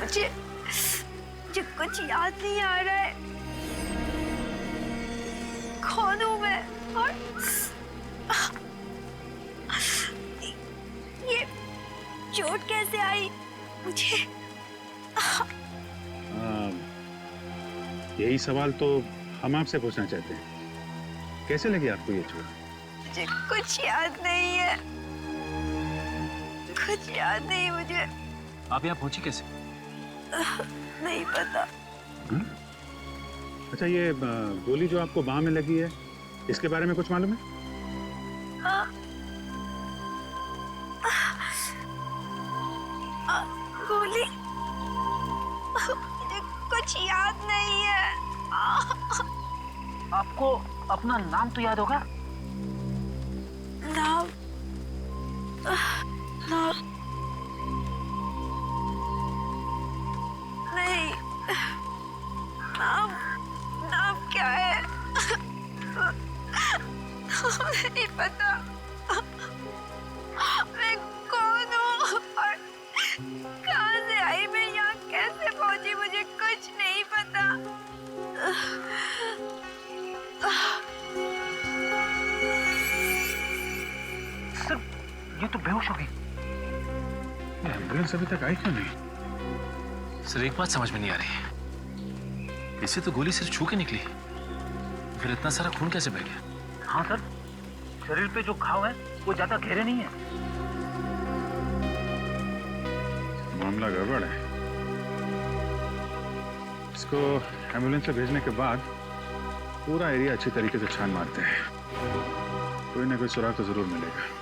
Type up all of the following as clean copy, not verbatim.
मुझे कुछ याद नहीं आ रहा है। कौन हूं मैं और ये चोट कैसे आई मुझे? यही सवाल तो हम आपसे पूछना चाहते हैं। कैसे लगी आपको ये चोट? मुझे कुछ याद नहीं है, कुछ याद नहीं मुझे। आप यहाँ पहुंची कैसे? नहीं पता। अच्छा, ये गोली जो आपको बाह में लगी है, इसके बारे में कुछ मालूम है? गोली? मुझे कुछ याद नहीं है। आपको अपना नाम तो याद होगा? नाम? नाम नहीं। नाम? नाम क्या है? नहीं पता। मैं कौन हूँ और कहाँ से आई, मैं यहाँ कैसे पहुंची, मुझे कुछ नहीं पता। सर, ये तो बेहोश हो गई। एम्बुलेंस अभी तक आई क्यों नहीं? सर, एक बात समझ में नहीं आ रही है। इसे तो गोली सिर्फ छू के निकली, फिर इतना सारा खून कैसे बह गया? हाँ सर, शरीर पे जो घाव है वो ज्यादा गहरे नहीं है। मामला गड़बड़ है। इसको एम्बुलेंस से भेजने के बाद पूरा एरिया अच्छी तरीके से छान मारते हैं। कोई ना कोई सुराग तो जरूर मिलेगा।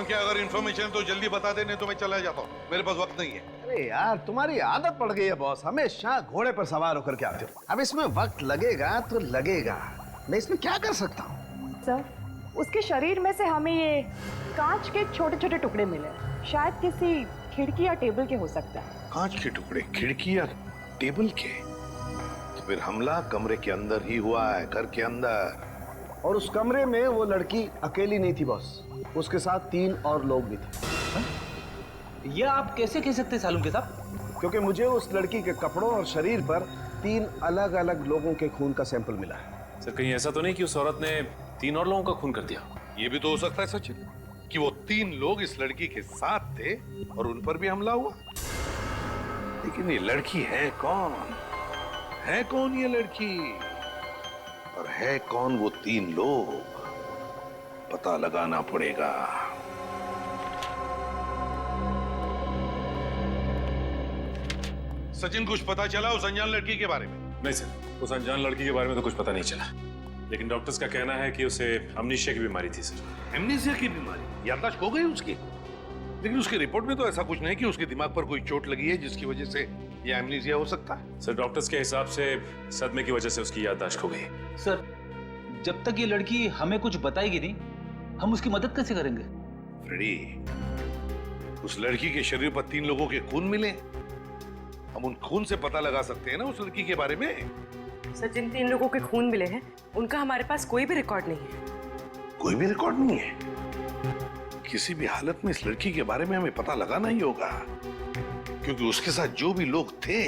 क्या अगर इन्फॉर्मेशन तो जल्दी बता दे, नहीं तो मैं चला जाता हूँ, मेरे पास वक्त नहीं है। अरे यार, तुम्हारी आदत पड़ गई है बॉस, हमेशा घोड़े पर सवार होकर के आते हो। अब इसमें वक्त लगेगा तो लगेगा, मैं इसमें क्या कर सकता हूँ? सर, उसके शरीर में से हमें ये कांच के छोटे छोटे टुकड़े मिले, शायद किसी खिड़की या टेबल के हो सकता है। कांच के टुकड़े खिड़की या टेबल के? तो फिर हमला कमरे के अंदर ही हुआ है, घर के अंदर। और उस कमरे में वो लड़की अकेली नहीं थी बॉस, उसके साथ 3 और लोग भी थे। ये आप कैसे कह सकते हैं सालुंके साहब? क्योंकि मुझे उस लड़की के कपड़ों और शरीर पर 3 अलग अलग लोगों के खून का सैंपल मिला है। सर, कहीं ऐसा तो नहीं कि उस औरत ने 3 और लोगों का खून कर दिया? ये भी तो हो सकता है सचिन, कि वो 3 लोग इस लड़की के साथ थे और उन पर भी हमला हुआ। लेकिन ये लड़की है कौन? है कौन ये लड़की? और है कौन वो 3 लोग? पता लगाना पड़ेगा। सचिन, कुछ पता चला उस अनजान लड़की के बारे में? नहीं सर, उस अनजान लड़की के बारे में तो कुछ पता नहीं चला, लेकिन डॉक्टर्स का कहना है कि उसे अमनीशिया की बीमारी थी सर। एमनीसिया की बीमारी? याददाश्त खो गई उसकी? लेकिन उसकी रिपोर्ट में तो ऐसा कुछ नहीं कि उसके दिमाग पर कोई चोट लगी है जिसकी वजह से ये एमनीसिया हो सकता है। सर, डॉक्टर्स के हिसाब से सदमे की वजह से उसकी याददाश्त खो गई। सर, जब तक ये लड़की हमें कुछ बताएगी नहीं, हम उसकी मदद कैसे करेंगे? फ्रेडी, उस लड़की के शरीर पर 3 लोगों के खून मिले, हम उन खून से पता लगा सकते हैं ना उस लड़की के बारे में। सर, जिन 3 लोगों के खून मिले हैं उनका हमारे पास कोई भी रिकॉर्ड नहीं है। कोई भी रिकॉर्ड नहीं है? किसी भी हालत में इस लड़की के बारे में हमें पता लगाना ही होगा, क्योंकि उसके साथ जो भी लोग थे,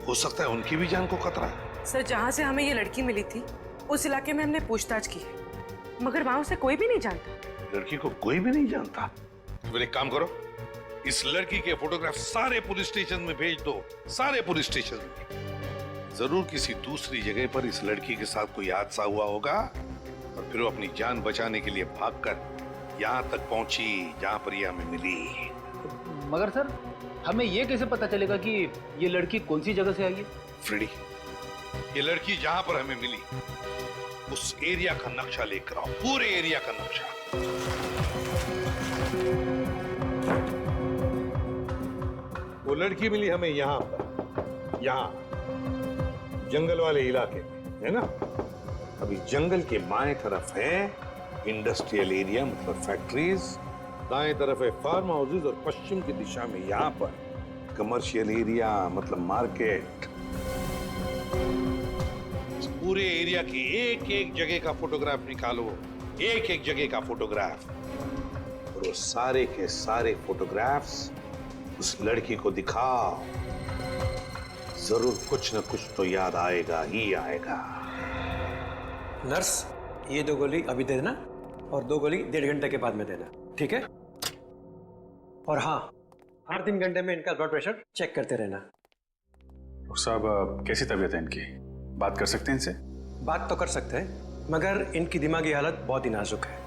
हो सकता है उनकी भी जान को खतरा। सर, जहां से हमें ये लड़की मिली थी उस इलाके में हमने पूछताछ की है, मगर वहां उसे कोई भी नहीं जानता। लड़की को कोई भी नहीं जानता? तो फिर एक काम करो, इस लड़की के फोटोग्राफ सारे पुलिस स्टेशन में भेज दो, सारे पुलिस स्टेशन में। जरूर किसी दूसरी जगह पर इस लड़की के साथ कोई हादसा हुआ होगा और फिर वो अपनी जान बचाने के लिए भागकर यहाँ तक पहुंची जहाँ पर ये हमें मिली। मगर सर, हमें ये कैसे पता चलेगा कि ये लड़की कौन सी जगह से आई है? फ्रेडी, ये लड़की जहाँ पर हमें मिली उस एरिया का नक्शा लेकर आओ, पूरे एरिया का नक्शा। वो लड़की मिली हमें यहाँ पर, यहाँ जंगल वाले इलाके में, है ना? अभी जंगल के बाएं तरफ है इंडस्ट्रियल एरिया मतलब फैक्ट्रीज, दाएं तरफ है फार्म हाउसेज और पश्चिम की दिशा में यहाँ पर कमर्शियल एरिया मतलब मार्केट। इस पूरे एरिया की एक एक जगह का फोटोग्राफ निकालो, एक एक जगह का फोटोग्राफ, और वो सारे के सारे फोटोग्राफ्स उस लड़की को दिखाओ। जरूर कुछ न कुछ तो याद आएगा ही आएगा। नर्स, ये 2 गोली अभी दे देना और 2 गोली 1.5 घंटे के बाद में देना, ठीक है? और हाँ, हर 3 घंटे में इनका ब्लड प्रेशर चेक करते रहना। डॉक्टर साहब कैसी तबीयत है इनकी? बात कर सकते हैं इनसे? बात तो कर सकते हैं, मगर इनकी दिमागी हालत बहुत ही नाजुक है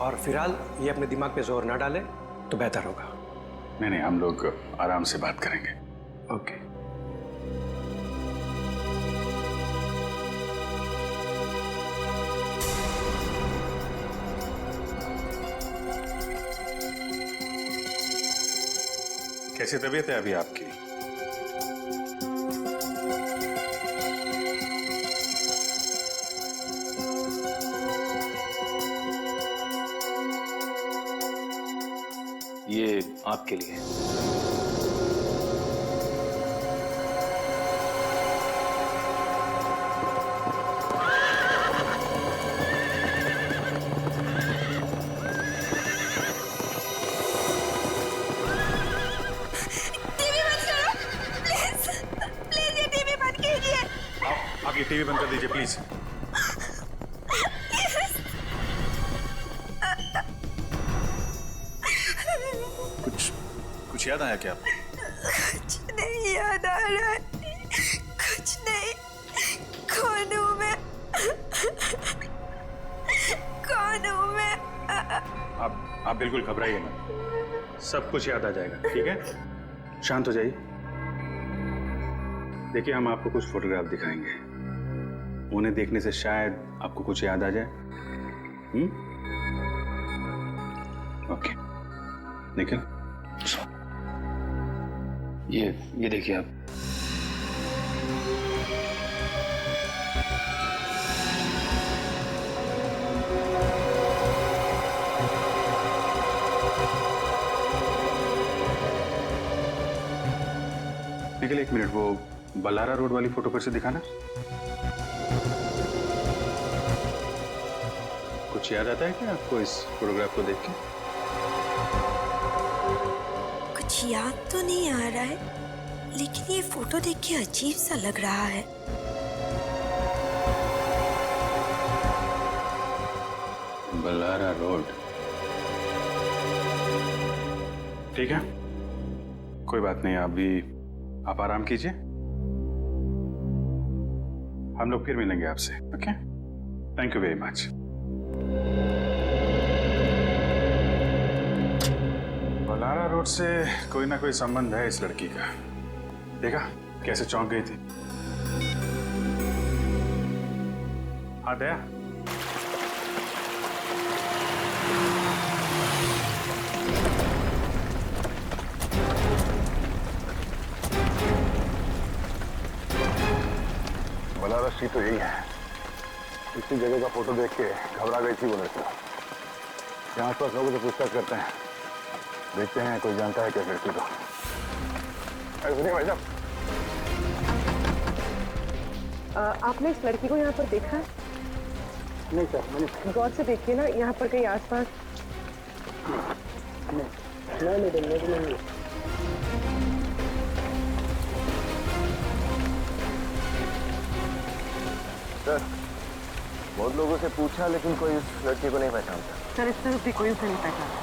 और फिलहाल ये अपने दिमाग पे जोर ना डाले तो बेहतर होगा। नहीं, हम लोग आराम से बात करेंगे। ओके। कैसी तबीयत है अभी आपकी? ये आपके लिए। आप ये टीवी बंद कर दीजिए प्लीज। कुछ याद आया क्या? कुछ नहीं याद आ रहा है, कुछ नहीं। कौन हूँ मैं? कौन हूँ मैं? आप बिल्कुल घबराइए मत, सब कुछ याद आ जाएगा, ठीक है? शांत हो जाइए। देखिए, हम आपको कुछ फोटोग्राफ दिखाएंगे, उन्हें देखने से शायद आपको कुछ याद आ जाए। ओके, निखिल ये देखिए आप। निखिल, 1 मिनट, वो बल्लारा रोड वाली फोटो फिर से दिखाना। कुछ याद आता है क्या आपको इस फोटोग्राफ को देख के? कुछ याद तो नहीं आ रहा है, लेकिन ये फोटो देख के अजीब सा लग रहा है। बल्लारा रोड, ठीक है, कोई बात नहीं। आप आराम कीजिए, हम लोग फिर मिलेंगे आपसे। Okay, thank you very much. Ballara road से कोई ना कोई संबंध है इस लड़की का। देखा कैसे चौंक गई थी। हाँ दया, बल्लारा स्ट्रीट तो यही है। इसी जगह का फोटो देख के घबरा गई थी वो लड़की। यहाँ आसपास लोगों से पूछताछ करते हैं, देखते हैं कोई जानता है क्या लड़की को। अरे सुनिए भाई साहब, आपने इस लड़की को यहाँ पर देखा है? नहीं सर, मैंने गौर से देखिए ना, यहाँ पर कहीं आसपास। नहीं। सर, बहुत लोगों से पूछा लेकिन कोई इस लड़की को नहीं पहचानता। सर, इस तरफ भी कोई उसे नहीं पहचाना।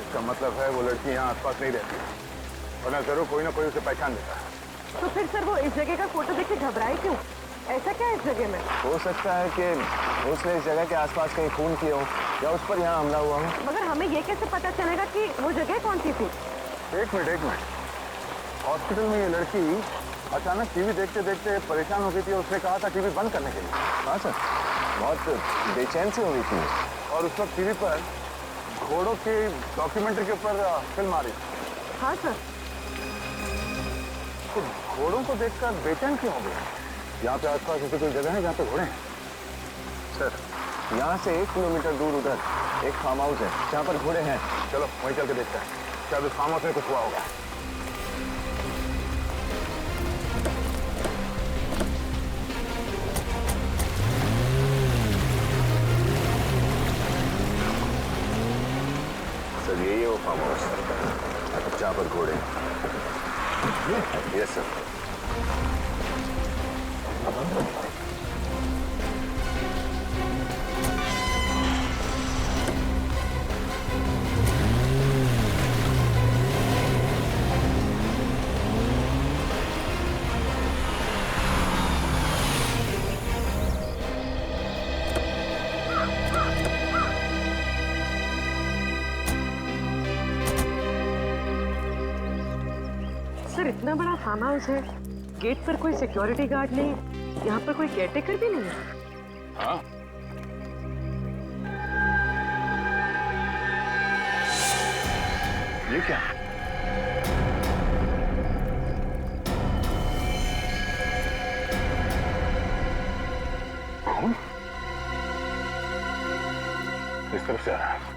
इसका मतलब है वो लड़की यहाँ आसपास नहीं रहती, वरना जरूर कोई ना कोई उसे पहचान देता है। तो फिर सर वो इस जगह का फोटो देख के घबराए क्यों? ऐसा क्या है इस जगह में? हो सकता है कि उसने इस जगह के आसपास कहीं खून किया हो या उस पर यहाँ हमला हुआ हो। मगर हमें ये कैसे पता चलेगा कि वो जगह कौन सी थी? एक मिनट। हॉस्पिटल में ये लड़की अचानक टीवी देखते देखते परेशान हो गई थी और उसने कहा था टीवी बंद करने के लिए। हाँ सर, बहुत बेचैन सी हो गई थी और उस वक्त टीवी पर घोड़ों की डॉक्यूमेंट्री के ऊपर फिल्म आ रही थी। हाँ सर। तो घोड़ों को देखकर बेचैन क्यों हो गया? यहाँ पे आसपास ऐसी कोई जगह है जहाँ पे घोड़े हैं? सर, यहाँ से 1 किलोमीटर दूर उधर एक फार्म हाउस है जहाँ पर घोड़े हैं। चलो वहीं चल के देखते हैं, शायद उस फार्म हाउस में कुछ हुआ होगा। सर यही है वो फार्म हाउस जहाँ पर घोड़े हैं। Yes sir. सर इतना बड़ा फार्म हाउस है, गेट पर कोई सिक्योरिटी गार्ड नहीं, यहाँ पर कोई केयरटेकर भी नहीं है। हाँ, ये क्या? कौन? इस तरफ से आ रहा है।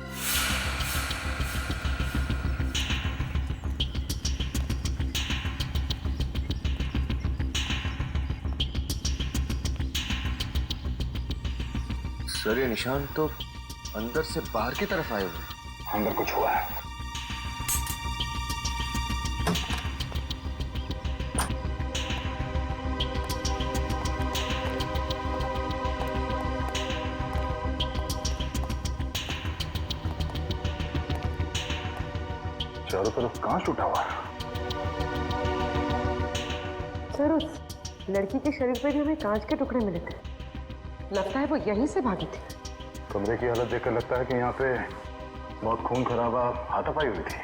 सर ये निशान तो अंदर से बाहर की तरफ आए हुए। अंदर कुछ हुआ है। चारों तरफ कांच टूटा हुआ है। सर उस लड़की के शरीर पे भी हमें कांच के टुकड़े मिले थे, लगता है वो यहीं से भागी थी। कमरे की हालत देखकर लगता है कि यहाँ पे बहुत खून खराबा हाथापाई हुई थी।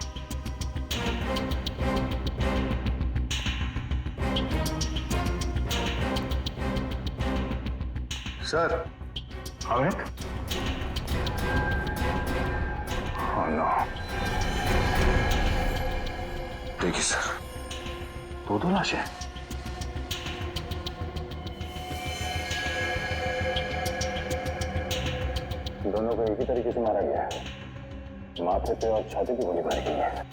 सर अमित? Oh no. देखिए सर, 2 लाशें। दोनों को एक ही तरीके से मारा गया है, माथे पे और छाती पे गोली मारी गई है।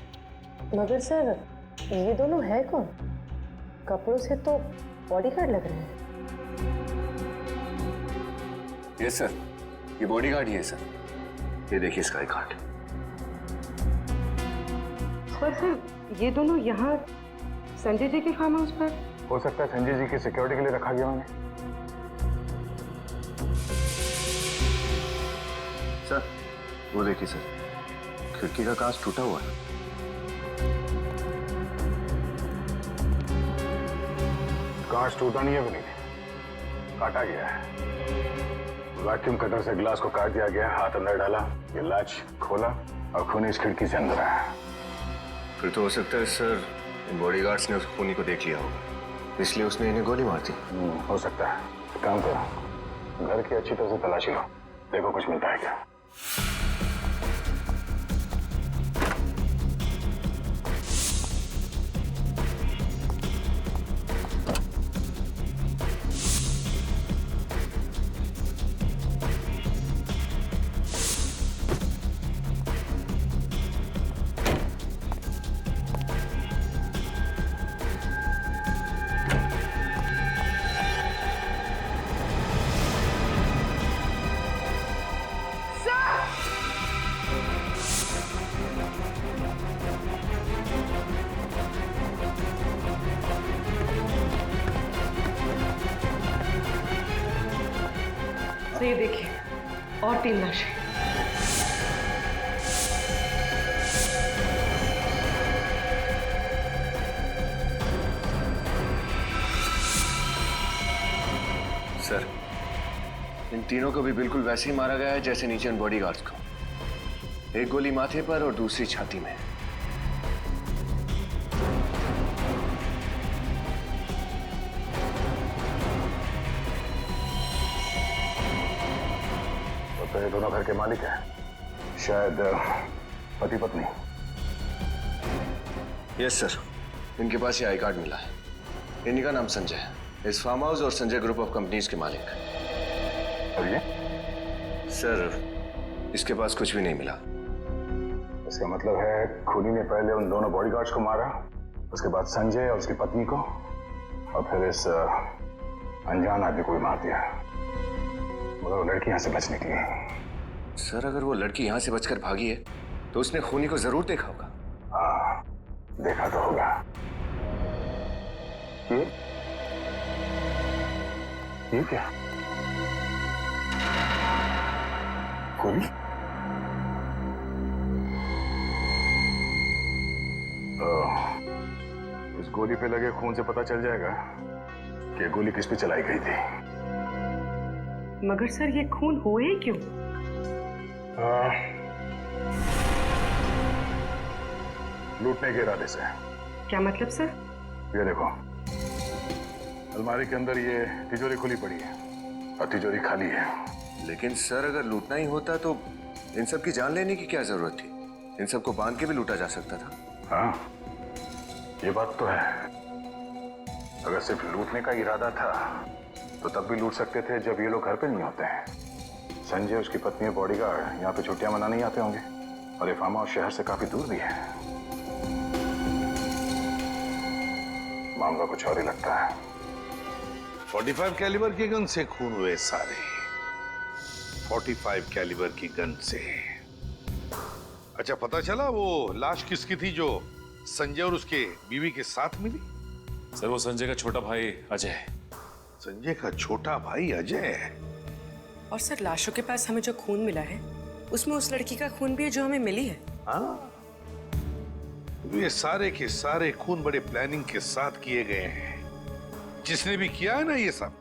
मगर सर ये दोनों है कौन? कपड़ों से तो बॉडीगार्ड लग रहे हैं। यस सर, ये बॉडीगार्ड ही है सर। ये देखिए इसका आई कार्ड। पर सर ये दोनों यहाँ संजय जी के फार्म हाउस पर? हो सकता है संजय जी की सिक्योरिटी के लिए रखा गया उन्हें। सर वो देखिए सर, खिड़की का कांच टूटा हुआ है। कांच टूटा नहीं है विनीत, काटा गया है। वैक्यूम कटर से ग्लास को काट दिया गया, हाथ अंदर डाला, ये लैच खोला और खूनी इस खिड़की से अंदर आया। फिर तो हो सकता है सर इन बॉडीगार्ड्स ने उस खूनी को देख लिया होगा, इसलिए उसने इन्हें गोली मार दी। हो सकता है। काम करो, घर की अच्छी तरह से तलाशी लो, देखो कुछ मिलता है क्या। तो ये देखिए और 3 लाशें। सर इन तीनों को भी बिल्कुल वैसे ही मारा गया है जैसे नीचे उन बॉडीगार्ड्स को। एक गोली माथे पर और दूसरी छाती में। तो ये दोनों घर के मालिक हैं, शायद पति पत्नी। यस सर, इनके पास ये आई कार्ड मिला है। इन्हीं का नाम संजय है, इस फार्म हाउस और संजय ग्रुप ऑफ कंपनीज के मालिक। और ये सर, इसके पास कुछ भी नहीं मिला। इसका मतलब है खूनी ने पहले उन दोनों बॉडीगार्ड्स को मारा, उसके बाद संजय और उसकी पत्नी को, और फिर इस अनजान आदमी को भी मार दिया। मगर वो लड़की यहाँ से बच निकली। सर, अगर वो लड़की यहाँ से बचकर भागी है तो उसने खूनी को जरूर देखा होगा। हाँ, देखा तो होगा। ये क्या? गोली? इस गोली पे लगे खून से पता चल जाएगा कि गोली किस पे चलाई गई थी। मगर सर ये खून हुए ही क्यों? लूटने के इरादे से। क्या मतलब सर? ये देखो, अलमारी के अंदर ये तिजोरी खुली पड़ी है और तिजोरी खाली है। लेकिन सर, अगर लूटना ही होता तो इन सब की जान लेने की क्या जरूरत थी? इन सबको बांध के भी लूटा जा सकता था। हाँ, ये बात तो है। अगर सिर्फ लूटने का इरादा था तो तब भी लूट सकते थे जब ये लोग घर पे नहीं होते हैं। संजय, उसकी पत्नी और बॉडीगार्ड यहाँ पे छुट्टियां मनाने ही आते होंगे, और ये फार्म हाउस शहर से काफी दूर भी है। मामला कुछ और ही लगता है। 45 कैलिबर के गन से खून हुए सारे। 45 कैलिबर की गन से। अच्छा, पता चला वो लाश किसकी थी जो संजय और उसके बीवी के साथ मिली? सर, वो संजय का छोटा भाई अजय है। संजय का छोटा भाई अजय? और सर, लाशों के पास हमें जो खून मिला है उसमें उस लड़की का खून भी है जो हमें मिली है। हाँ, ये सारे के सारे खून बड़े प्लानिंग के साथ किए गए हैं। जिसने भी किया है ना ये सब,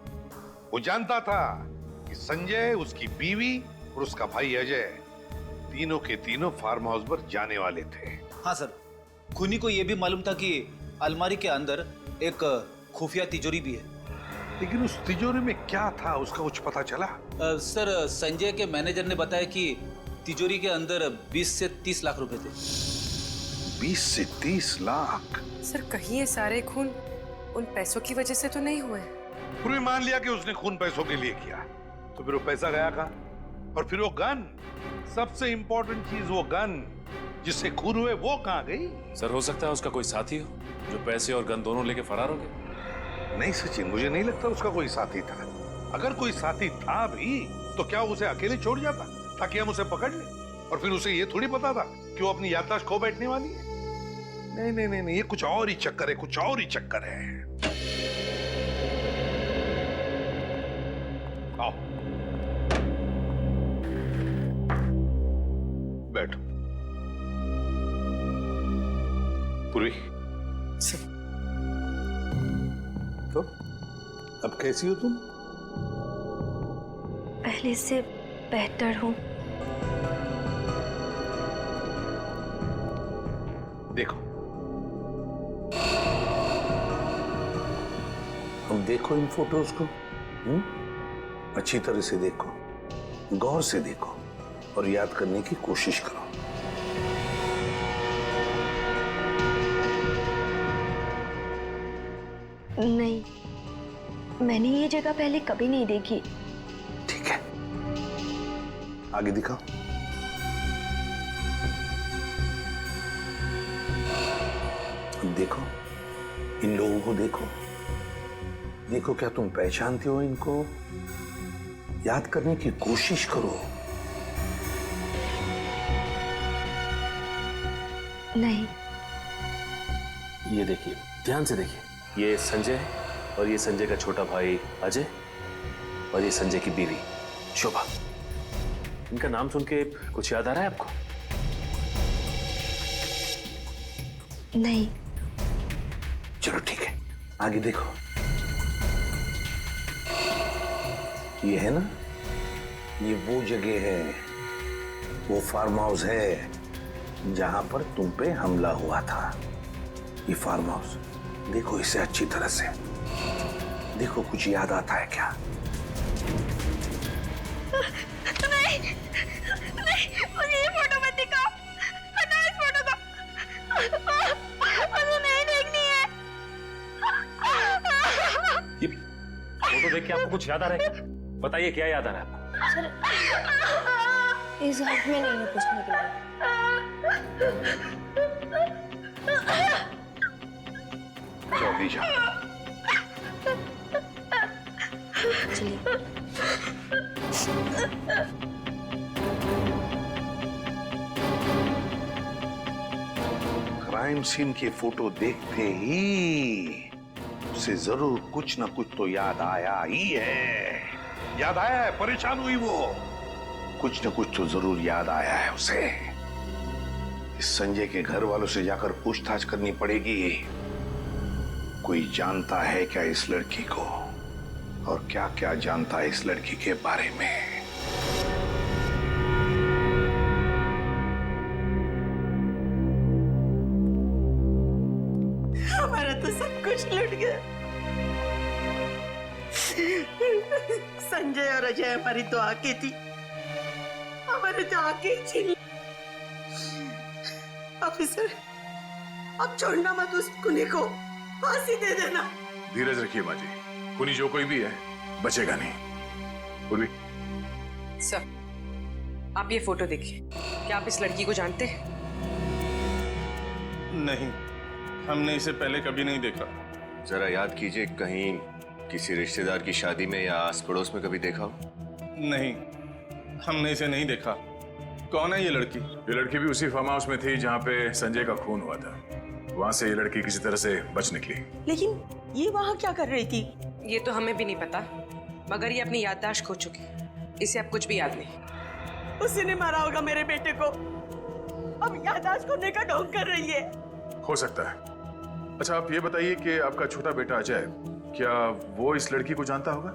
वो जानता था कि संजय, उसकी बीवी और उसका भाई अजय तीनों के तीनों फार्म हाउस पर जाने वाले थे। हाँ सर, खूनी को यह भी मालूम था कि अलमारी के अंदर एक खुफिया तिजोरी भी है। लेकिन उस तिजोरी में क्या था, उसका कुछ पता चला? सर, संजय के मैनेजर ने बताया कि तिजोरी के अंदर 20 से 30 लाख रुपए थे। 20 से 30 लाख? सर, कहीं ये सारे खून उन पैसों की वजह से तो नहीं हुए? पूरी मान लिया कि उसने खून पैसों के लिए किया, तो फिर वो पैसा गया कहाँ? और फिर वो गन, सबसे इंपॉर्टेंट चीज, वो गन जिससे खून हुए, वो कहाँ गई? सर, हो सकता है उसका कोई साथी हो जो पैसे और गन दोनों लेके फरार हो गया। नहीं सचिन, मुझे नहीं लगता उसका कोई साथी था। अगर कोई साथी था भी तो क्या उसे अकेले छोड़ जाता ताकि हम उसे पकड़ लें? और फिर उसे ये थोड़ी पता था कि वो अपनी याददाश्त खो बैठने वाली है। नहीं नहीं नहीं, ये कुछ और ही चक्कर है, कुछ और ही चक्कर है। आओ, बैठो। पूरी, तो अब कैसी हो तुम? पहले से बेहतर हूँ। देखो, अब देखो इन फोटोज को। अच्छी तरह से देखो, गौर से देखो और याद करने की कोशिश करो। नहीं, मैंने ये जगह पहले कभी नहीं देखी। ठीक है, आगे दिखाओ। देखो, इन लोगों को देखो। देखो, क्या तुम पहचानते हो इनको? याद करने की कोशिश करो। नहीं। ये देखिए, ध्यान से देखिए। ये संजय है और ये संजय का छोटा भाई अजय और ये संजय की बीवी शोभा। इनका नाम सुन के कुछ याद आ रहा है आपको? नहीं। चलो ठीक है, आगे देखो। ये है ना, ये वो जगह है, वो फार्म हाउस है जहां पर तुम पे हमला हुआ था। ये फार्म हाउस देखो इसे अच्छी तरह से। देखो, कुछ याद आता है क्या? नहीं, नहीं, मुझे ये फोटो मत दिखाओ। हटाओ इस फोटो को। मुझे नहीं देखनी है। ये फोटो देख के आपको कुछ याद आ रहा है क्या? बताइए, क्या याद आ रहा है आपको? सर, इस हाथ में नहीं है पूछने के लिए। जाओ भी जाओ। चलिए। क्राइम सीन की फोटो देखते ही उसे जरूर कुछ ना कुछ तो याद आया ही है। याद आया है, परेशान हुई वो। कुछ ना कुछ तो जरूर याद आया है उसे। इस संजय के घर वालों से जाकर पूछताछ करनी पड़ेगी। कोई जानता है क्या इस लड़की को, और क्या क्या जानता है इस लड़की के बारे में। हमारा तो सब कुछ लुट गया। संजय और अजय हमारी तो आंखें थी, हमारे तो आंखें छीन। ऑफिसर, अब छोड़ना मत उस कुनी को, फांसी दे देना। धीरज रखिए माँ जी, कुनी जो कोई भी है बचेगा नहीं। पूर्वी, सर, आप ये फोटो देखिए। क्या आप इस लड़की को जानते हैं? नहीं, हमने इसे पहले कभी नहीं देखा। जरा याद कीजिए, कहीं किसी रिश्तेदार की शादी में या आस पड़ोस में कभी देखा हो? नहीं, हमने इसे नहीं देखा। कौन है ये लड़की? ये लड़की भी उसी फार्म हाउस में थी जहाँ पे संजय का खून हुआ था। वहां से ये लड़की किसी तरह से बच निकली। लेकिन ये वहां क्या कर रही थी? ये तो हमें भी नहीं पता, मगर ये अपनी याददाश्त खो चुकी है। इसे अब कुछ भी याद नहीं। उसी ने मारा होगा मेरे बेटे को, अब याददाश्त खोने का ढोंग कर रही है। हो सकता है। अच्छा, आप ये बताइए कि आपका छोटा बेटा अजय, क्या वो इस लड़की को जानता होगा?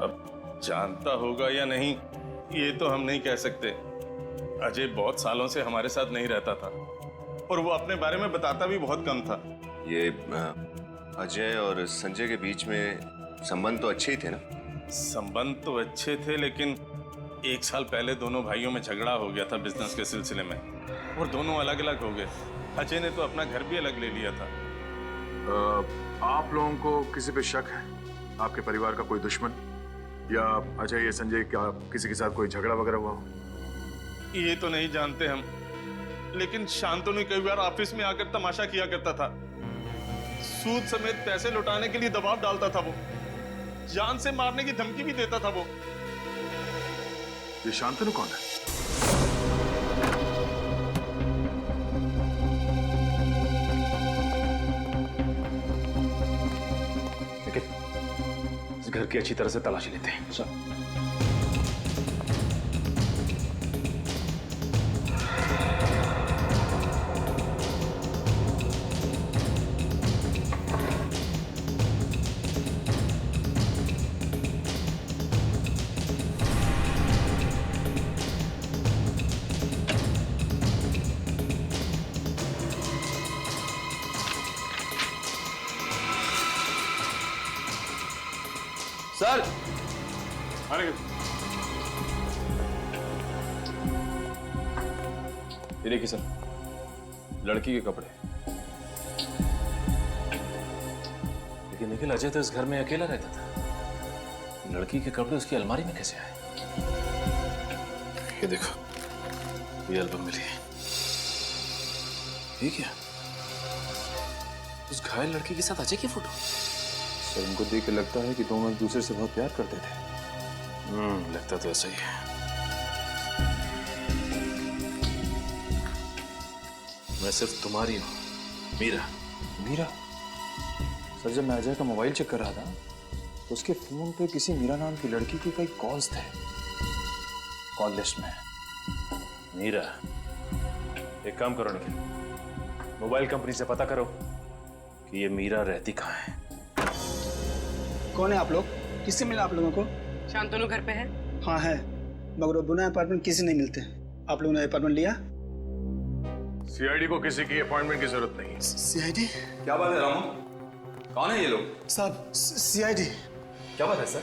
अब जानता होगा या नहीं, ये तो हम नहीं कह सकते। अजय बहुत सालों से हमारे साथ नहीं रहता था, और वो अपने बारे में बताता भी बहुत कम था। ये अजय और संजय के बीच में संबंध तो अच्छे ही थे ना? संबंध तो अच्छे थे, लेकिन 1 साल पहले दोनों भाइयों में झगड़ा हो गया था बिजनेस के सिलसिले में, और दोनों अलग अलग हो गए। अजय ने तो अपना घर भी अलग ले लिया था। आप लोगों को किसी पे शक है? आपके परिवार का कोई दुश्मन, या अजय या संजय क्या किसी के साथ कोई झगड़ा वगैरह हुआ हो? ये तो नहीं जानते हम, लेकिन शांतनु कई बार ऑफिस में आकर तमाशा किया करता था। सूद समेत पैसे लौटाने के लिए दबाव डालता था वो, जान से मारने की धमकी भी देता था वो। ये शांतनु कौन है? इस घर की अच्छी तरह से तलाशी लेते हैं। सर, सर, अरे ये देखिए सर, लड़की के कपड़े। लेकिन निखिल, अजय तो इस घर में अकेला रहता था। लड़की के कपड़े उसकी अलमारी में कैसे आए? ये देखो, ये एल्बम मिली है। ये क्या? उस घायल लड़की के साथ अजय की फोटो। सर, इनको देख के लगता है कि दोनों एक दूसरे से बहुत प्यार करते थे। लगता तो ऐसा ही है। मैं सिर्फ तुम्हारी हूं, मीरा। मीरा? सर, जब मैं अजय का मोबाइल चेक कर रहा था तो उसके फोन पे किसी मीरा नाम की लड़की के कई कॉल्स थे कॉल लिस्ट में। मीरा, एक काम करो निखिल, मोबाइल कंपनी से पता करो कि ये मीरा रहती कहाँ है। कौन है आप लोग? किससे मिला आप लोगों को? शांतनु घर पे है? हाँ है, मगर वो बिना अपार्टमेंट किसी नहीं मिलते। आप लोगों ने अपार्टमेंट लिया? सीआईडी को किसी की अपॉइंटमेंट की जरूरत नहीं। सीआईडी? क्या बात है रामू? कौन है ये लोग? साहब, सीआईडी। क्या बात है सर?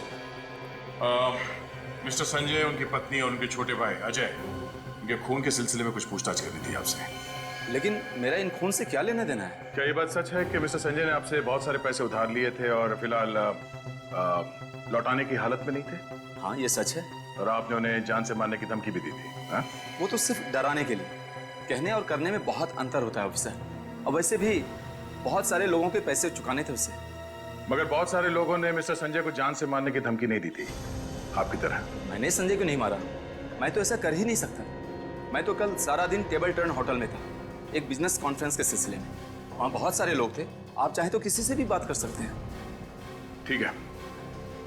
मिस्टर संजय, उनकी पत्नी और उनके छोटे भाई अजय, उनके खून के सिलसिले में कुछ पूछताछ करनी थी आपसे। लेकिन मेरा इन खून से क्या लेना देना है? क्या ये बात सच है कि मिस्टर संजय ने आपसे बहुत सारे पैसे उधार लिए थे और फिलहाल लौटाने की हालत में नहीं थे? हाँ, ये सच है। और आपने उन्हें जान से मारने की धमकी भी दी थी, हाँ? वो तो सिर्फ डराने के लिए। कहने और करने में बहुत अंतर होता है ऑफिसर। और वैसे भी बहुत सारे लोगों के पैसे चुकाने थे उसे। मगर बहुत सारे लोगों ने मिस्टर संजय को जान से मारने की धमकी नहीं दी थी, आपकी तरह। मैंने संजय को नहीं मारा, मैं तो ऐसा कर ही नहीं सकता। मैं तो कल सारा दिन टेबल टर्न होटल में था, एक बिजनेस कॉन्फ्रेंस के सिलसिले में। वहाँ बहुत सारे लोग थे, आप चाहे तो किसी से भी बात कर सकते हैं। ठीक है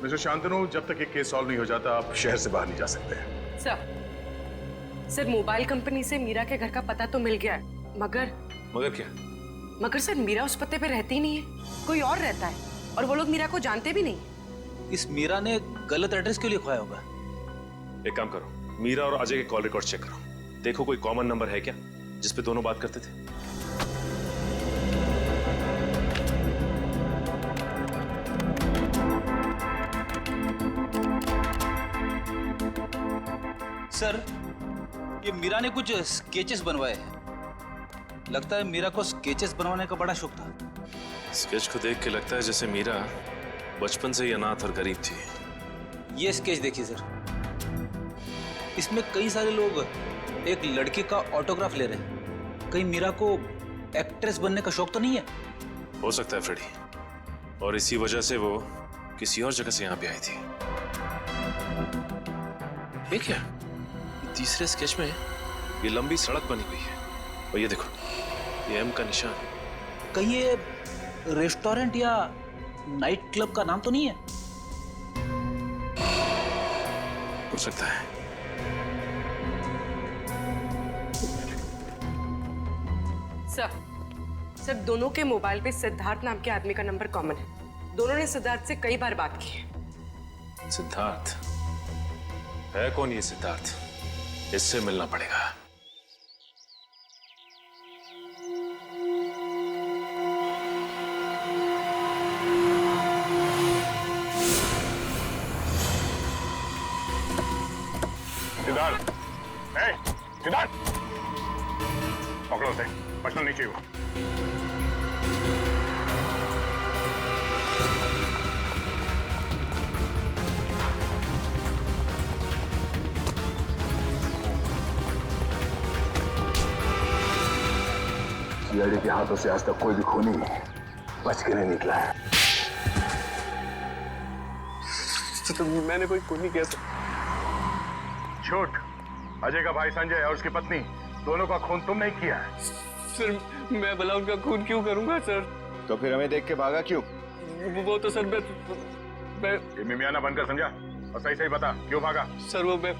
मिस्टर शांतनु, जब तक ये केस सॉल्व नहीं हो जाता आप शहर से बाहर नहीं जा सकते। सर मोबाइल कंपनी से मीरा के घर का पता तो मिल गया है, मगर क्या? मगर सर मीरा उस पते पे रहती ही नहीं है, कोई और रहता है, और वो लोग मीरा को जानते भी नहीं। इस मीरा ने गलत एड्रेस क्यों लिखवाया होगा? एक काम करो, मीरा और अजय के कॉल रिकॉर्ड चेक करो, देखो कोई कॉमन नंबर है क्या जिसपे दोनों बात करते थे। सर ये मीरा ने कुछ स्केचेस बनवाए हैं, लगता है मीरा को स्केचेस बनवाने का बड़ा शौक था। स्केच को देख के लगता है जैसे मीरा बचपन से ही अनाथ और गरीब थी। ये स्केच देखिए सर, इसमें कई सारे लोग एक लड़की का ऑटोग्राफ ले रहे हैं। कहीं मीरा को एक्ट्रेस बनने का शौक तो नहीं है? हो सकता है फ्रेडी, और इसी वजह से वो किसी और जगह से यहाँ पे आई थी। ये क्या? तीसरे स्केच में ये लंबी सड़क बनी हुई है, और ये देखो ये एम का निशान। कहीं ये रेस्टोरेंट या नाइट क्लब का नाम तो नहीं है? हो सकता है। सर दोनों के मोबाइल पे सिद्धार्थ नाम के आदमी का नंबर कॉमन है। दोनों ने सिद्धार्थ से कई बार बात की है। सिद्धार्थ है? कौन ये सिद्धार्थ? इससे मिलना पड़ेगा। सिद्धार्थ, सिद्धार्थ, पकड़ो उसे, बचना नहीं चाहिए। सीआईडी के हाथों से आज तक कोई भी खूनी बच के नहीं निकला है। तो मैंने कोई खूनी कैसे? झूठ। अजय का भाई संजय और उसकी पत्नी दोनों का खून तुम नहीं किया है। सर मैं भला उनका खून क्यों करूंगा सर? तो फिर हमें देख के भागा क्यों? वो तो सर मैं ये मिमियाना बनकर समझा, और सही सही बता क्यों भागा? सर वो मैं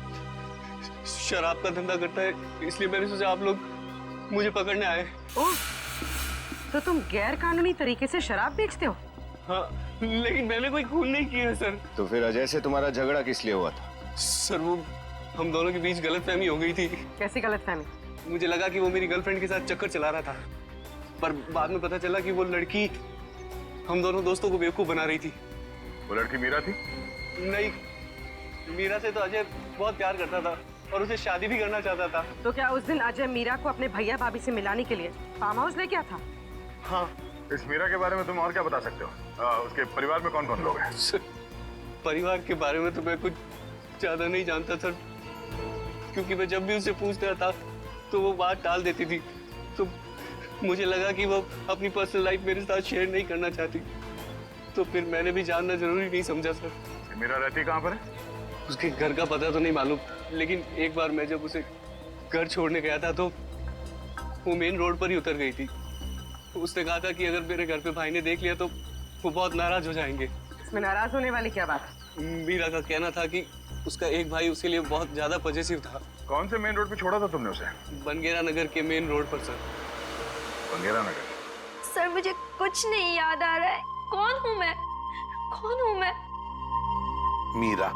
शराब का धंधा करता है, इसलिए मैंने सोचा आप लोग मुझे पकड़ने आए। ओह, तो तुम गैर कानूनी तरीके से शराब बेचते हो? हाँ, लेकिन मैंने कोई खून नहीं किया सर। तो फिर अजय से तुम्हारा झगड़ा किस लिए हुआ था? सर वो हम दोनों के बीच गलतफहमी हो गई थी। कैसी गलतफहमी? मुझे लगा कि वो मेरी गर्लफ्रेंड के साथ चक्कर चला रहा था, पर बाद में पता चला कि वो लड़की हम दोनों दोस्तों को बेवकूफ बना रही थी। वो लड़की मीरा थी? नहीं, मीरा से तो अजय बहुत प्यार करता था और उसे शादी भी करना चाहता था। तो क्या उस दिन अजय मीरा को अपने भैया भाभी से मिलाने के लिए फार्म हाउस लेके आया था? हाँ। इस मीरा के बारे में तुम और क्या बता सकते हो? उसके परिवार में कौन कौन लोग हैं? परिवार के बारे में तो मैं कुछ ज्यादा नहीं जानता सर, क्योंकि मैं जब भी उसे पूछता था तो वो बात टाल देती थी। तो मुझे लगा कि वो अपनी पर्सनल लाइफ मेरे साथ शेयर नहीं करना चाहती, तो फिर मैंने भी जानना जरूरी नहीं समझा सर। मीरा रहती कहाँ पर है? उसके घर का पता तो नहीं मालूम, लेकिन एक बार मैं जब उसे घर छोड़ने गया था तो वो मेन रोड पर ही उतर गई थी। उसने कहा था कि अगर मेरे घर पे भाई ने देख लिया तो वो बहुत नाराज हो जाएंगे। इसमें नाराज होने वाली क्या बात? मीरा का कहना था कि उसका एक भाई उसके लिए बहुत ज्यादा पॉजिटिव था। कौन से मेन रोड पे छोड़ा था तुमने उसे? बनगेरा नगर के मेन रोड पर सर। बनगेरा नगर? सर मुझे कुछ नहीं याद आ रहा है। कौन हूँ मैं? कौन हूँ मैं? मीरा।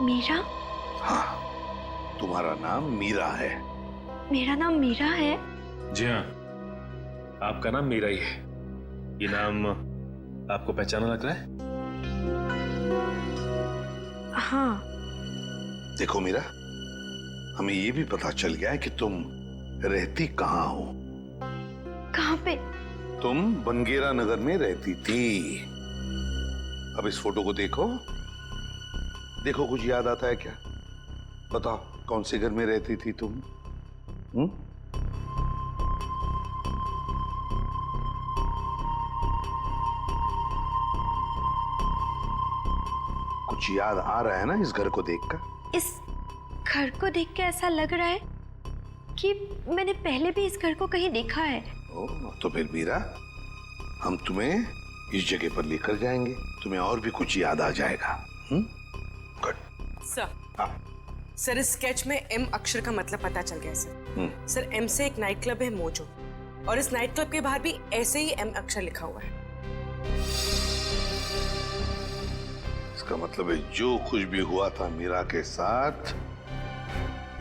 मीरा? हाँ, तुम्हारा नाम मीरा है। मेरा नाम मीरा है? जी हाँ, आपका नाम मीरा ही है। ये नाम आपको पहचाना लग रहा है? हाँ। देखो मीरा, हमें ये भी पता चल गया है कि तुम रहती कहाँ हो। कहाँ पे? तुम बनगेरा नगर में रहती थी। अब इस फोटो को देखो, देखो कुछ याद आता है क्या? बताओ कौन से घर में रहती थी तुम? कुछ याद आ रहा है ना इस घर को देखकर? इस घर को देख के ऐसा लग रहा है कि मैंने पहले भी इस घर को कहीं देखा है। तो फिर मीरा, हम तुम्हें इस जगह पर लेकर जाएंगे, तुम्हें और भी कुछ याद आ जाएगा। गुड। सर इस स्केच में एम अक्षर का मतलब पता चल गया सर। सर एम से एक नाइट क्लब है मोजो, और इस नाइट क्लब के बाहर भी ऐसे ही एम अक्षर लिखा हुआ है। इसका मतलब है जो कुछ भी हुआ था मीरा के साथ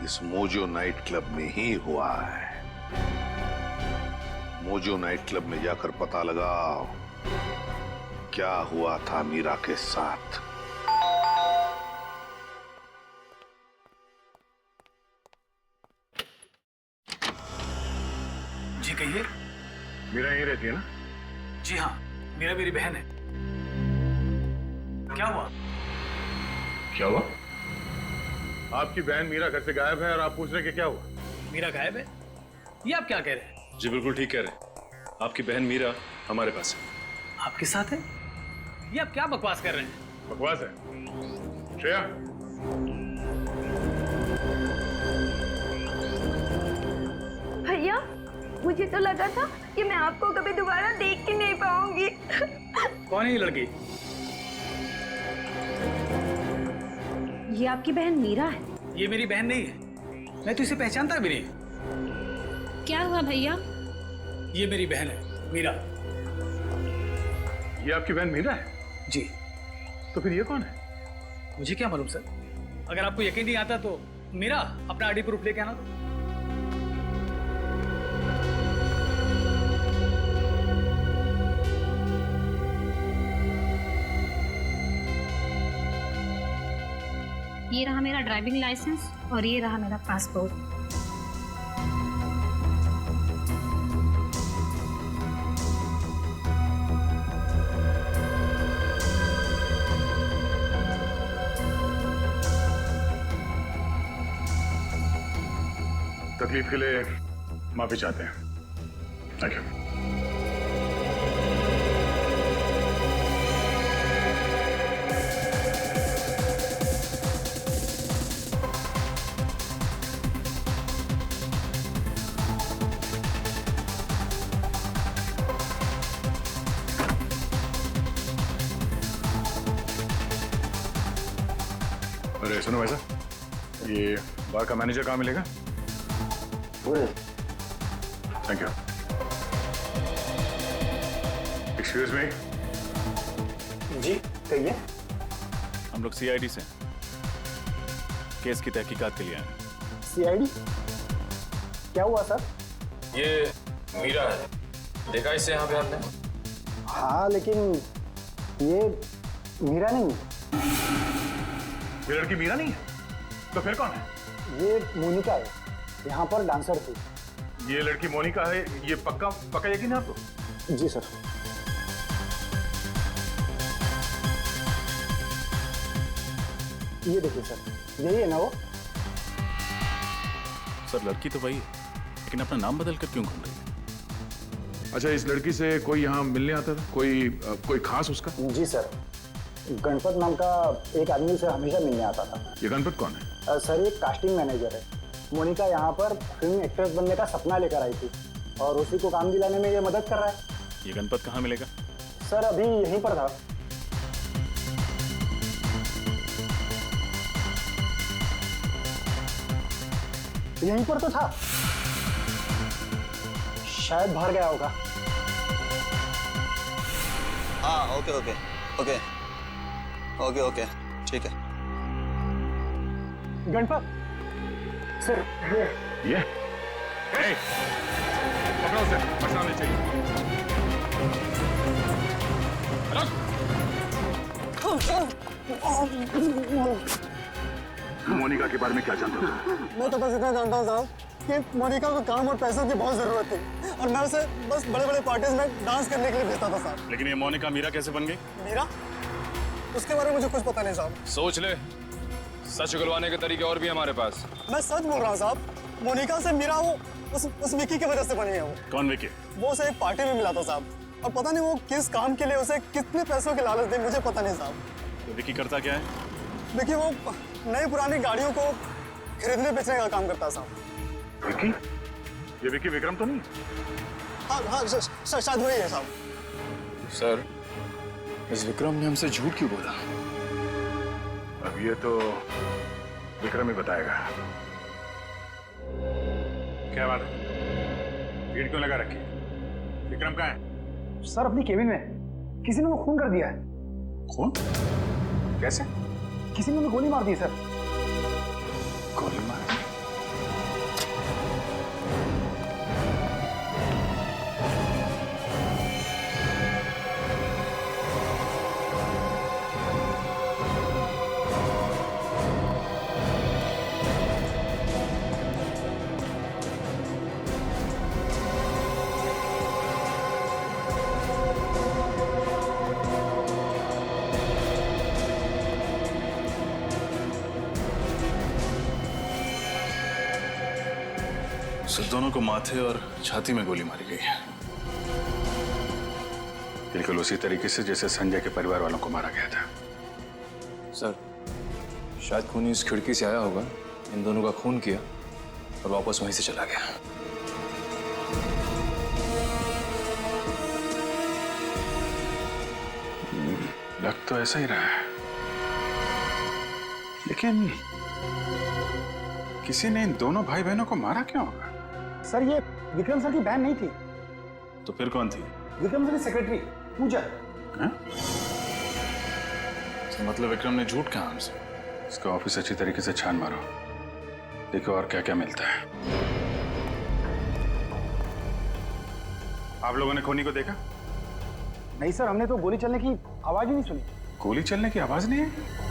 इस मोजो नाइट क्लब में ही हुआ है। मोजो नाइट क्लब में जाकर पता लगाओ क्या हुआ था मीरा के साथ। जी कहिए। मीरा यहीं रहती है ना? जी हाँ, मीरा मेरी बहन है। क्या हुआ? क्या हुआ? आपकी बहन मीरा घर से गायब है और आप पूछ रहे हैं कि क्या हुआ? मीरा गायब है? ये आप क्या कह रहे हैं? जी बिल्कुल ठीक कह रहे हैं। आपकी बहन मीरा हमारे पास है। आपके साथ है? ये आप क्या बकवास कर रहे हैं? बकवास है? श्रेया, भैया मुझे तो लगा था कि मैं आपको कभी दोबारा देख ही नहीं पाऊंगी। कौन है ये लड़की? ये आपकी बहन मीरा है? ये मेरी बहन नहीं है, मैं तो इसे पहचानता भी नहीं। क्या हुआ भैया? ये मेरी बहन है मीरा। ये आपकी बहन मीरा है? जी। तो फिर ये कौन है? मुझे क्या मालूम सर, अगर आपको यकीन नहीं आता तो मीरा अपना आईडी प्रूफ लेके आना। तो ये रहा मेरा ड्राइविंग लाइसेंस और ये रहा मेरा पासपोर्ट। तकलीफ के लिए माफी चाहते हैं। Thank you. अरे सुनो वैसा, ये बार का मैनेजर कहाँ मिलेगा? Thank you. Excuse me. जी कहिए। हम लोग सीआईडी से केस की तहकीकात के लिए आए। सीआईडी? क्या हुआ सर? ये मीरा है, देखा इससे यहाँ पे आपने? हाँ लेकिन ये मीरा नहीं है। ये लड़की मीरा नहीं है? तो फिर कौन है? ये मोनिका है, यहाँ पर डांसर थी। ये लड़की मोनिका है, ये पक्का यकीन है आपको? जी सर। ये देखिए सर, यही है ना वो? सर लड़की तो वही है, लेकिन अपना नाम बदल कर क्यों घूम रही है? अच्छा, इस लड़की से कोई यहाँ मिलने आता था? कोई खास उसका? जी सर, गणपत नाम का एक आदमी से हमेशा मिलने आता था। ये गणपत कौन है? सर ये कास्टिंग मैनेजर है। मोनिका यहाँ पर फिल्म एक्ट्रेस बनने का सपना लेकर आई थी और उसी को काम दिलाने में ये मदद कर रहा है। ये गणपत कहाँ मिलेगा? सर अभी यहीं पर था। यहीं पर तो था, शायद बाहर गया होगा। हाँ okay okay okay okay okay ठीक है। गणपत सर ये पकड़ो उसे, बचना नहीं चाहिए। मोनिका के बारे में क्या जानते हो? मैं तो बस इतना जानता हूँ साहब कि मोनिका को काम और पैसों की बहुत जरूरत थी और मैं उसे बस बड़े बड़े पार्टीज में डांस करने के लिए भेजता था साहब। लेकिन ये मोनिका मीरा कैसे बन गई? मीरा? उसके बारे में मुझे कुछ पता नहीं साहब। सोच ले, सच उगलवाने के तरीके और भी हमारे पास। मैं सच बोल रहा हूँ साहब। मोनिका से मेरा वो उस विकी की वजह से बनी है वो। कौन विकी? वो उसे एक पार्टी में मिला था साहब, और पता नहीं वो किस काम के लिए उसे कितने पैसों की लालच दी, मुझे पता नहीं साहब। तो विकी करता क्या है? देखिए वो नई पुरानी गाड़ियों को खरीदने बेचने का काम करता है साहब। विकी? ये विकी विक्रम तो नहीं? हाँ शायद वही है साहब। सर, इस विक्रम ने हमसे झूठ क्यों बोला? अब ये तो विक्रम ही बताएगा। क्या बात है? भीड़ क्यों लगा रखी? विक्रम कहाँ है? सर अपनी केबिन में किसी ने वो खून कर दिया है। खून? कैसे? किसी ने गोली मार दी सर। गोली मार? दोनों को माथे और छाती में गोली मारी गई है। बिल्कुल उसी तरीके से जैसे संजय के परिवार वालों को मारा गया था। सर, शायद खूनी इस खिड़की से आया होगा, इन दोनों का खून किया और वापस वहीं से चला गया। लग तो ऐसा ही रहा है, लेकिन किसी ने इन दोनों भाई बहनों को मारा क्यों होगा? सर ये विक्रम सर की बहन नहीं थी। तो फिर कौन थी? विक्रम सर की सेक्रेटरी पूजा। तो मतलब विक्रम ने झूठ कहा हमसे? इसका ऑफिस अच्छी तरीके से छान मारो, देखो और क्या क्या मिलता है। आप लोगों ने खूनी को देखा? नहीं सर, हमने तो गोली चलने की आवाज ही नहीं सुनी। गोली चलने की आवाज नहीं है?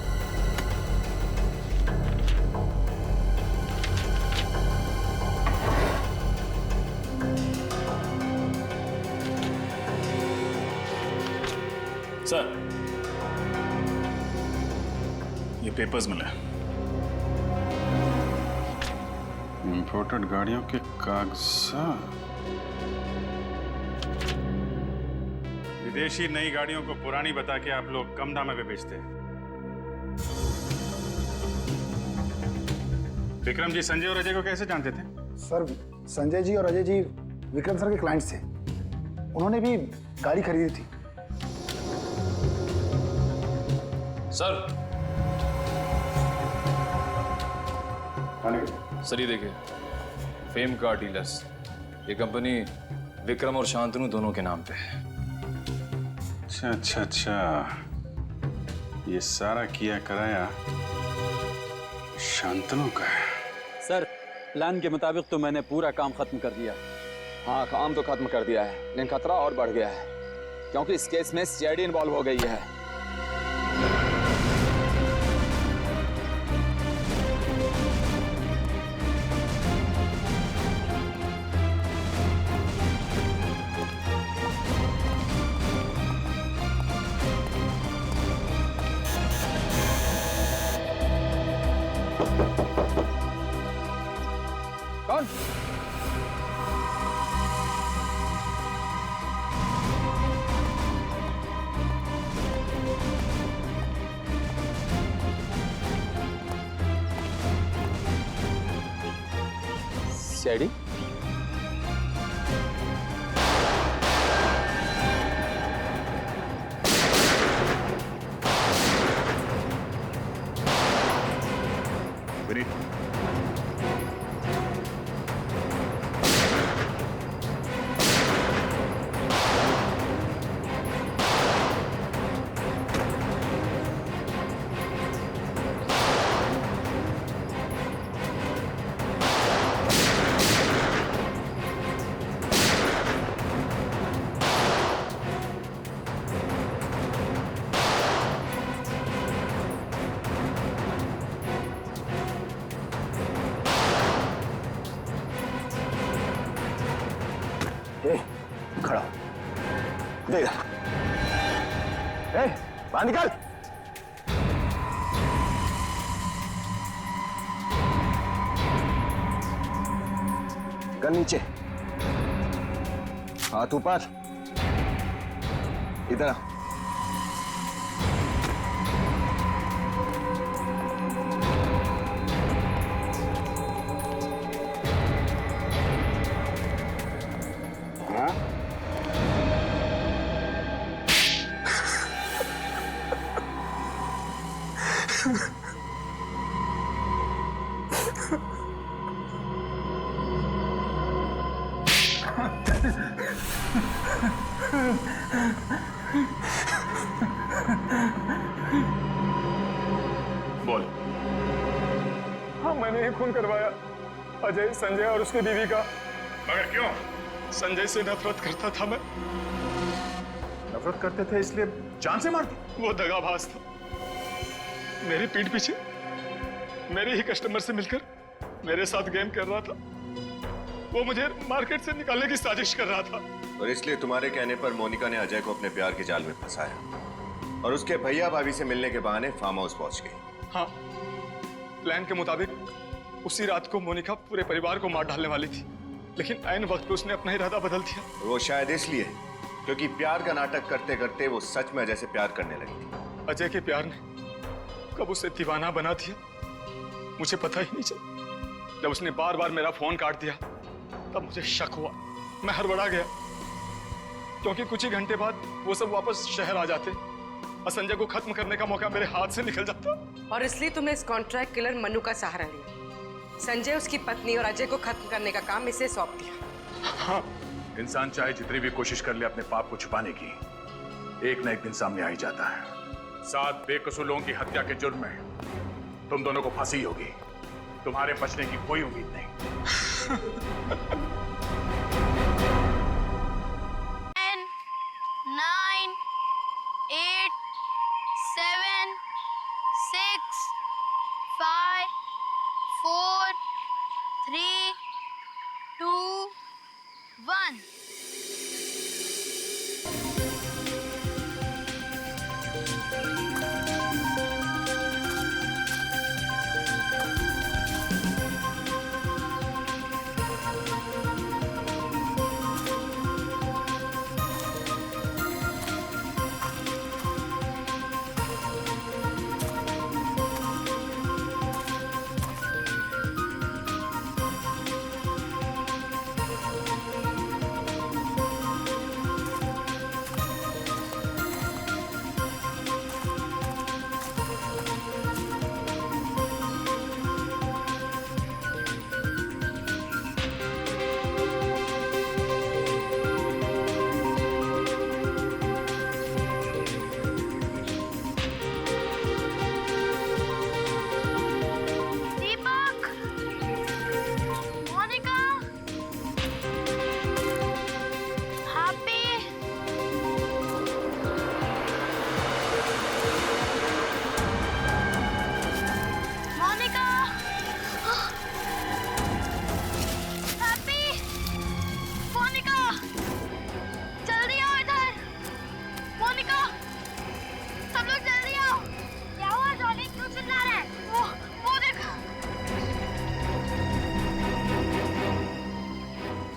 सर, ये पेपर्स मिले। इंपोर्टेड गाड़ियों के कागजात। विदेशी नई गाड़ियों को पुरानी बता के आप लोग कम दाम पे बेचते हैं। विक्रम जी संजय और अजय को कैसे जानते थे? सर संजय जी और अजय जी विक्रम सर के क्लाइंट्स थे, उन्होंने भी गाड़ी खरीदी थी। सर ये देखिए, फेम कार डीलर्स, ये कंपनी विक्रम और शांतनु दोनों के नाम पे है। अच्छा, ये सारा किया कराया शांतनु का है। सर प्लान के मुताबिक तो मैंने पूरा काम खत्म कर दिया। हाँ काम तो खत्म कर दिया है, लेकिन खतरा और बढ़ गया है क्योंकि इस केस में सीआईडी इन्वॉल्व हो गई है। कौन? सीआईडी? खड़ा देगा। बाहर निकल। गर्दन नीचे, हाथ ऊपर, इधर आ। बोल। हाँ, मैंने ही खून करवाया अजय, संजय और उसकी बीवी का। मगर क्यों? संजय से नफरत करता था मैं। नफरत करते थे इसलिए जान से मार दी? वो दगाबाज था। मेरी पीठ पीछे मेरे ही कस्टमर से मिलकर मेरे साथ गेम कर रहा था। वो मुझे मार्केट से निकालने की साजिश कर रहा था। और इसलिए तुम्हारे कहने पर मोनिका ने अजय को अपने प्यार के जाल में फंसाया और उसके भैया भाभी से मिलने के बहाने फार्म हाउस पहुंच गई। हाँ, प्लान के मुताबिक उसी रात को मोनिका पूरे परिवार को मार डालने वाली थी, लेकिन ऐन वक्त पे उसने अपना इरादा बदल दिया। वो शायद इसलिए क्योंकि प्यार का नाटक करते करते वो सच में अजय से प्यार करने लगी थी। अजय के प्यार ने कब उसे दीवाना बना दिया मुझे पता ही नहीं चला। जब उसने बार बार मेरा फोन काट दिया तब मुझे शक हुआ, मैं हड़बड़ा गया, क्योंकि कुछ ही घंटे बाद वो सब वापस शहर आ जाते और संजय को खत्म करने का मौका मेरे हाथ से निकल जाता। और इसलिए तुमने इस कॉन्ट्रैक्ट किलर मनु का सहारा लिया। संजय, उसकी पत्नी और अजय को खत्म करने का काम इसे सौंप दिया। हाँ, इंसान चाहे जितनी भी कोशिश कर ले अपने पाप को छुपाने की, एक न एक दिन सामने आ ही जाता है। 7 बेकसूर लोगों की हत्या के जुर्म में तुम दोनों को फांसी होगी। तुम्हारे बचने की कोई उम्मीद नहीं। 10, 9, 8, 7, 6, 5, 4, 3, 2, 1.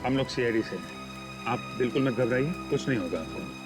हम लोग सीआईडी से हैं। आप बिल्कुल मत घबराइए, कुछ नहीं होगा आपको।